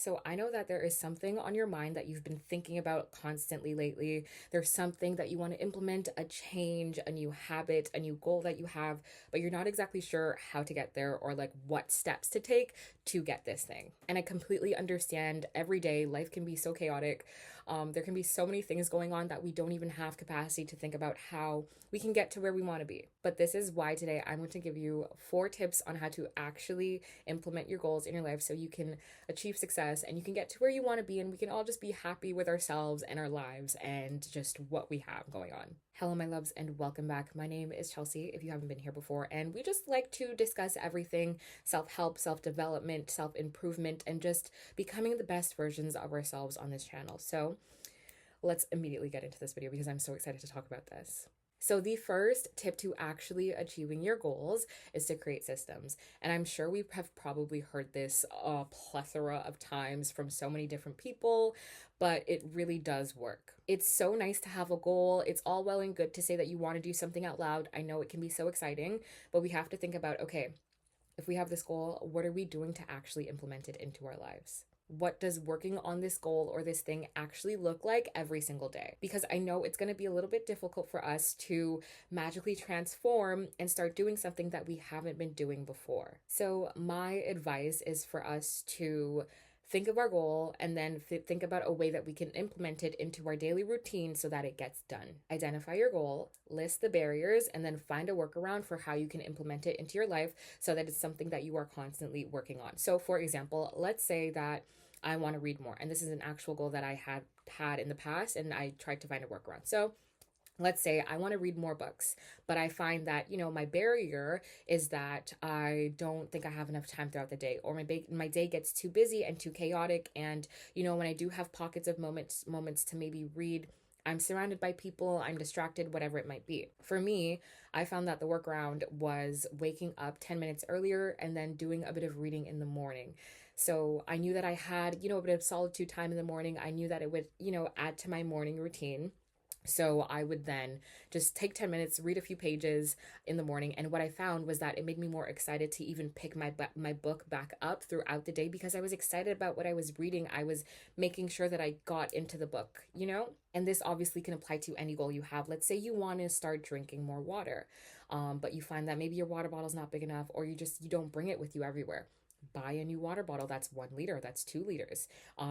So I know that there is something on your mind that you've been thinking about constantly lately. There's something that you want to implement, a change, a new habit, a new goal that you have, but you're not exactly sure how to get there or like what steps to take to get this thing. And I completely understand every day life can be so chaotic. There can be so many things going on that we don't even have capacity to think about how we can get to where we want to be. But this is why today I'm going to give you 4 tips on how to actually implement your goals in your life so you can achieve success and you can get to where you want to be, and we can all just be happy with ourselves and our lives and just what we have going on. Hello, my loves, and welcome back. My name is Chelsea, if you haven't been here before, and we just like to discuss everything self help, self development, self improvement, and just becoming the best versions of ourselves on this channel. So let's immediately get into this video because I'm so excited to talk about this. So, the first tip to actually achieving your goals is to create systems. And I'm sure we have probably heard this a plethora of times from so many different people, but it really does work. It's so nice to have a goal. It's all well and good to say that you want to do something out loud. I know it can be so exciting, but we have to think about, okay, if we have this goal, what are we doing to actually implement it into our lives? What does working on this goal or this thing actually look like every single day? Because I know it's going to be a little bit difficult for us to magically transform and start doing something that we haven't been doing before. So, my advice is for us to think of our goal and then think about a way that we can implement it into our daily routine so that it gets done. Identify your goal, list the barriers, and then find a workaround for how you can implement it into your life so that it's something that you are constantly working on. So, for example, let's say that I want to read more, and this is an actual goal that I had in the past, and I tried to find a workaround. So, let's say I want to read more books, but I find that, my barrier is that I don't think I have enough time throughout the day, or my day gets too busy and too chaotic. And, when I do have pockets of moments to maybe read, I'm surrounded by people, I'm distracted, whatever it might be. For me, I found that the workaround was waking up 10 minutes earlier and then doing a bit of reading in the morning. So I knew that I had, a bit of solitude time in the morning. I knew that it would, add to my morning routine. So I would then just take 10 minutes, read a few pages in the morning. And what I found was that it made me more excited to even pick my book back up throughout the day because I was excited about what I was reading. I was making sure that I got into the book. And this obviously can apply to any goal you have. Let's say you want to start drinking more water, but you find that maybe your water bottle's not big enough, or you don't bring it with you everywhere. Buy a new water bottle that's 1 liter, that's 2 liters.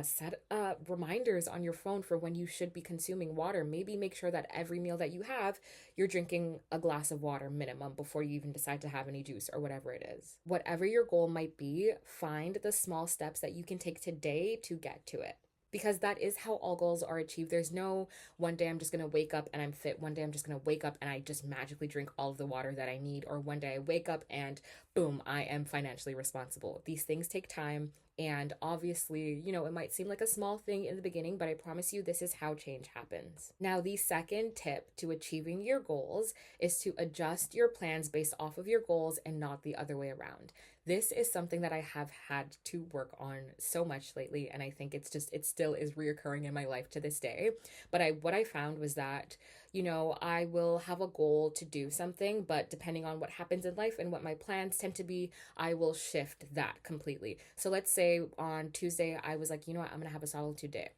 Set reminders on your phone for when you should be consuming water. Maybe make sure that every meal that you have, you're drinking a glass of water minimum before you even decide to have any juice or whatever it is. Whatever your goal might be, find the small steps that you can take today to get to it. Because that is how all goals are achieved. There's no one day I'm just going to wake up and I'm fit. One day I'm just going to wake up and I just magically drink all of the water that I need. Or one day I wake up and boom, I am financially responsible. These things take time. And obviously, it might seem like a small thing in the beginning, but I promise you this is how change happens. Now, the second tip to achieving your goals is to adjust your plans based off of your goals and not the other way around. This is something that I have had to work on so much lately, and I think it still is reoccurring in my life to this day. But what I found was that, I will have a goal to do something, but depending on what happens in life and what my plans tend to be, I will shift that completely. So let's say on Tuesday, I was like, you know what, I'm gonna have a solitude day.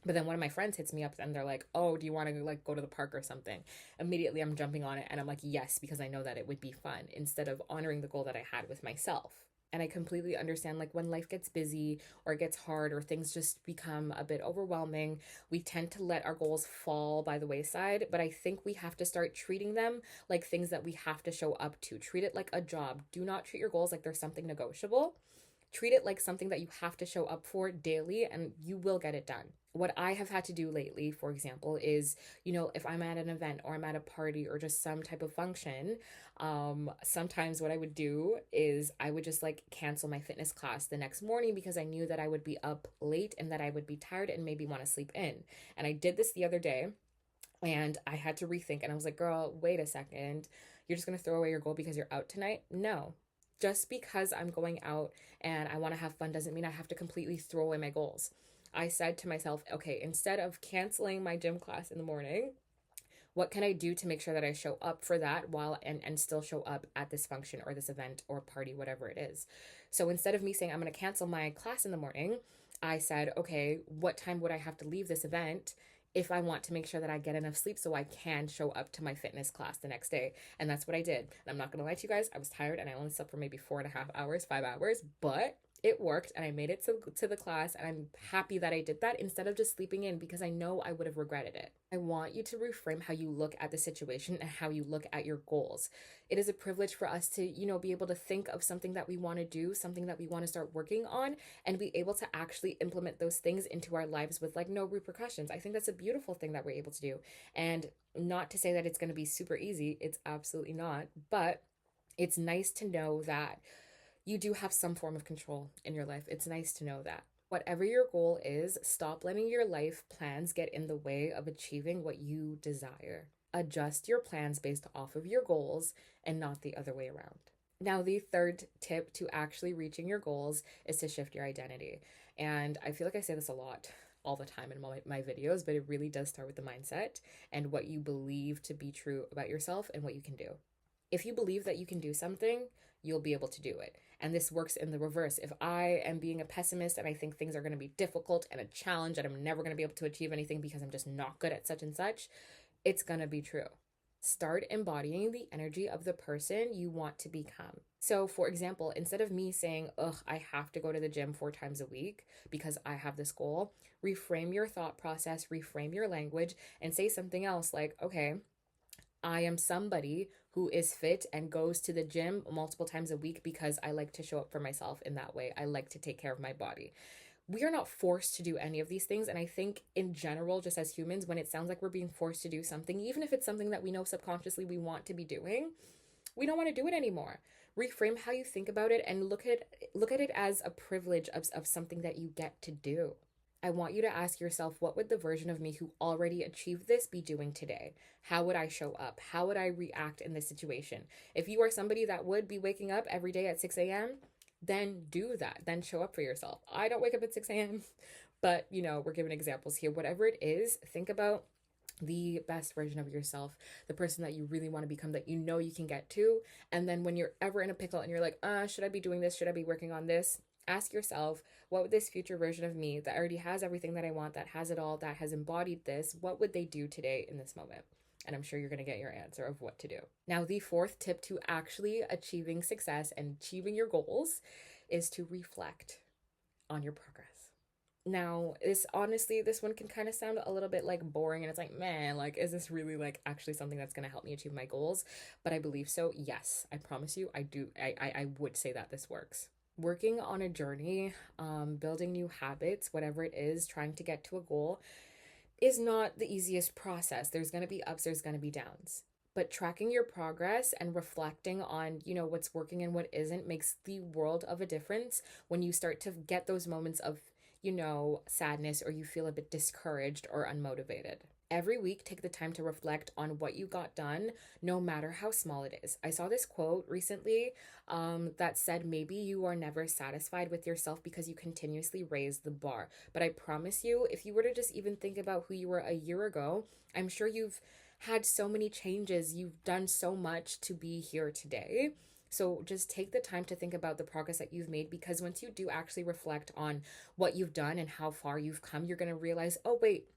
But then one of my friends hits me up and they're like, "Oh, do you want to go to the park or something?" Immediately I'm jumping on it and I'm like, "Yes," because I know that it would be fun instead of honoring the goal that I had with myself. And I completely understand when life gets busy or it gets hard or things just become a bit overwhelming, we tend to let our goals fall by the wayside. But I think we have to start treating them like things that we have to show up to. Treat it like a job. Do not treat your goals like they're something negotiable. Treat it like something that you have to show up for daily and you will get it done. What I have had to do lately, for example, is, if I'm at an event or I'm at a party or just some type of function, sometimes what I would do is I would just cancel my fitness class the next morning because I knew that I would be up late and that I would be tired and maybe want to sleep in. And I did this the other day and I had to rethink and I was like, girl, wait a second. You're just going to throw away your goal because you're out tonight? No. Just because I'm going out and I want to have fun doesn't mean I have to completely throw away my goals. I said to myself, okay, instead of canceling my gym class in the morning, what can I do to make sure that I show up for that while and still show up at this function or this event or party, whatever it is? So instead of me saying I'm going to cancel my class in the morning, I said, okay, what time would I have to leave this event if I want to make sure that I get enough sleep so I can show up to my fitness class the next day? And that's what I did. And I'm not going to lie to you guys, I was tired and I only slept for maybe 4.5 hours, 5 hours, but it worked and I made it to the class, and I'm happy that I did that instead of just sleeping in, because I know I would have regretted it. I want you to reframe how you look at the situation and how you look at your goals. It is a privilege for us to, be able to think of something that we want to do, something that we want to start working on, and be able to actually implement those things into our lives with like no repercussions. I think that's a beautiful thing that we're able to do. And not to say that it's going to be super easy, it's absolutely not, but it's nice to know that you do have some form of control in your life. It's nice to know that. Whatever your goal is, stop letting your life plans get in the way of achieving what you desire. Adjust your plans based off of your goals and not the other way around. Now, the third tip to actually reaching your goals is to shift your identity. And I feel like I say this a lot all the time in my videos, but it really does start with the mindset and what you believe to be true about yourself and what you can do. If you believe that you can do something, you'll be able to do it. And this works in the reverse. If I am being a pessimist and I think things are going to be difficult and a challenge and I'm never going to be able to achieve anything because I'm just not good at such and such, it's going to be true. Start embodying the energy of the person you want to become. So, for example, instead of me saying, ugh, I have to go to the gym 4 times a week because I have this goal, reframe your thought process, reframe your language, and say something else like, okay, I am somebody who is fit and goes to the gym multiple times a week because I like to show up for myself in that way. I like to take care of my body. We are not forced to do any of these things. And I think in general, just as humans, when it sounds like we're being forced to do something, even if it's something that we know subconsciously we want to be doing, we don't want to do it anymore. Reframe how you think about it and look at it as a privilege of something that you get to do. I want you to ask yourself, what would the version of me who already achieved this be doing today? How would I show up? How would I react in this situation? If you are somebody that would be waking up every day at 6 a.m., then do that. Then show up for yourself. I don't wake up at 6 a.m., but we're giving examples here. Whatever it is, think about the best version of yourself, the person that you really want to become, that you can get to. And then when you're ever in a pickle and you're like, should I be doing this? Should I be working on this? Ask yourself, what would this future version of me that already has everything that I want, that has it all, that has embodied this, what would they do today in this moment? And I'm sure you're going to get your answer of what to do. Now, the fourth tip to actually achieving success and achieving your goals is to reflect on your progress. Now, this one can kind of sound a little bit like boring, and it's like, man, like, is this really like actually something that's going to help me achieve my goals? But I believe so. Yes, I promise you, I do. I would say that this works. Working on a journey, building new habits, whatever it is, trying to get to a goal is not the easiest process. There's going to be ups, there's going to be downs. But tracking your progress and reflecting on, what's working and what isn't makes the world of a difference when you start to get those moments of, sadness, or you feel a bit discouraged or unmotivated. Every week, take the time to reflect on what you got done, no matter how small it is. I saw this quote recently that said, maybe you are never satisfied with yourself because you continuously raise the bar. But I promise you, if you were to just even think about who you were a year ago, I'm sure you've had so many changes. You've done so much to be here today. So just take the time to think about the progress that you've made, because once you do actually reflect on what you've done and how far you've come, you're going to realize, oh, wait,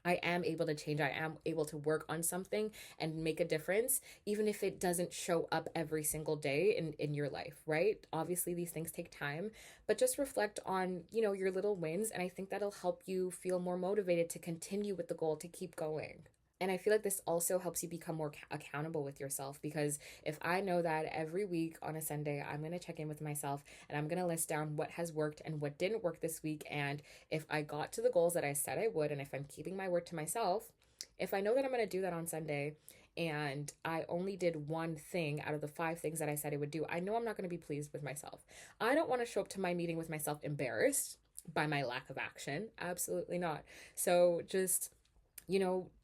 I am able to change. I am able to work on something and make a difference, even if it doesn't show up every single day in your life, right? Obviously, these things take time, but just reflect on, your little wins. And I think that'll help you feel more motivated to continue with the goal, to keep going. And I feel like this also helps you become more accountable with yourself, because if I know that every week on a Sunday, I'm going to check in with myself and I'm going to list down what has worked and what didn't work this week. And if I got to the goals that I said I would, and if I'm keeping my word to myself, if I know that I'm going to do that on Sunday and I only did one thing out of the 5 things that I said I would do, I know I'm not going to be pleased with myself. I don't want to show up to my meeting with myself embarrassed by my lack of action. Absolutely not. So just,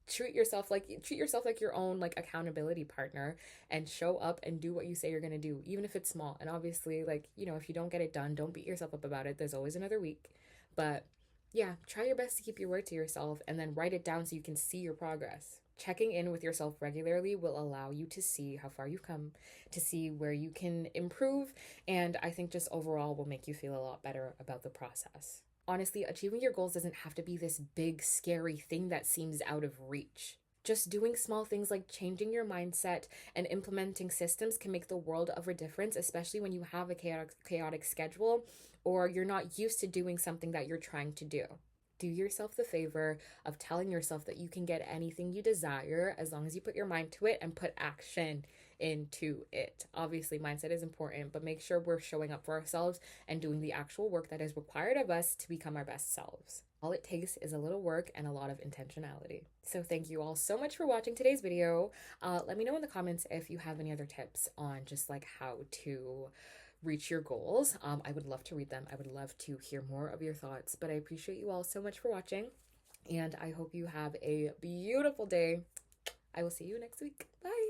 treat yourself like your own like accountability partner, and show up and do what you say you're going to do, even if it's small. And obviously, like, if you don't get it done, don't beat yourself up about it. There's always another week. But yeah, try your best to keep your word to yourself, and then write it down so you can see your progress. Checking in with yourself regularly will allow you to see how far you've come, to see where you can improve, and I think just overall will make you feel a lot better about the process. Honestly, achieving your goals doesn't have to be this big, scary thing that seems out of reach. Just doing small things like changing your mindset and implementing systems can make the world of a difference, especially when you have a chaotic schedule or you're not used to doing something that you're trying to do. Do yourself the favor of telling yourself that you can get anything you desire as long as you put your mind to it and put action into it. Obviously, mindset is important, but make sure we're showing up for ourselves and doing the actual work that is required of us to become our best selves. All it takes is a little work and a lot of intentionality. So thank you all so much for watching today's video. Let me know in the comments if you have any other tips on just like how to reach your goals. I would love to read them. I would love to hear more of your thoughts, but I appreciate you all so much for watching, and I hope you have a beautiful day. I will see you next week. Bye.